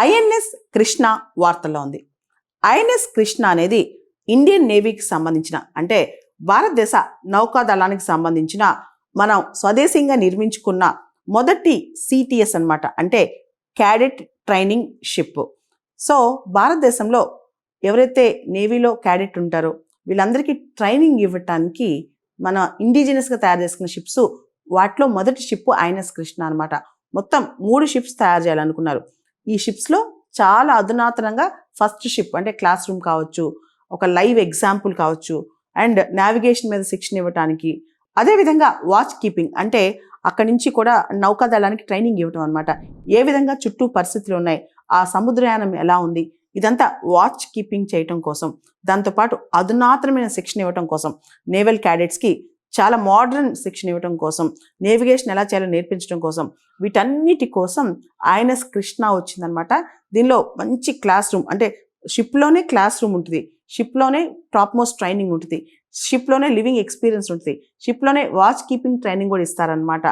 INS Krishna వార్తల్లో ఉంది. INS Krishna అనేది ఇండియన్ నేవీకి సంబంధించిన అంటే భారతదేశ నౌకాదళానికి సంబంధించిన మనం స్వదేశీయంగా నిర్మించుకున్న మొదటి సిటిఎస్ అన్నమాట. అంటే క్యాడెట్ ట్రైనింగ్ షిప్. సో భారతదేశంలో ఎవరైతే నేవీలో క్యాడెట్ ఉంటారో వీళ్ళందరికీ ట్రైనింగ్ ఇవ్వటానికి మన ఇండిజినస్గా తయారు చేసుకున్న షిప్స్, వాటిలో మొదటి షిప్ ఐఎన్ఎస్ కృష్ణ అనమాట. మొత్తం 3 షిప్స్ తయారు చేయాలనుకున్నారు. ఈ షిప్స్లో చాలా అధునాతనంగా ఫస్ట్ షిప్ అంటే క్లాస్ రూమ్ కావచ్చు, ఒక లైవ్ ఎగ్జాంపుల్ కావచ్చు, అండ్ నావిగేషన్ మీద శిక్షణ ఇవ్వటానికి, అదేవిధంగా వాచ్ కీపింగ్ అంటే అక్కడి నుంచి కూడా నౌకాదళానికి ట్రైనింగ్ ఇవ్వటం అనమాట. ఏ విధంగా చుట్టూ పరిస్థితులు ఉన్నాయి, ఆ సముద్రయానం ఎలా ఉంది, ఇదంతా వాచ్ కీపింగ్ చేయటం కోసం, దాంతోపాటు అధునాతనమైన శిక్షణ ఇవ్వటం కోసం, నేవల్ క్యాడెట్స్కి చాలా మోడర్న్ శిక్షణ ఇవ్వటం కోసం, నేవిగేషన్ ఎలా చేయాలో నేర్పించడం కోసం, వీటన్నిటి కోసం ఐఎన్ఎస్ కృష్ణ వచ్చిందనమాట. దీనిలో మంచి క్లాస్ రూమ్ అంటే షిప్లోనే క్లాస్ రూమ్ ఉంటుంది, షిప్లోనే టాప్ మోస్ట్ ట్రైనింగ్ ఉంటుంది, షిప్లోనే లివింగ్ ఎక్స్పీరియన్స్ ఉంటుంది, షిప్లోనే వాచ్ కీపింగ్ ట్రైనింగ్ కూడా ఇస్తారనమాట.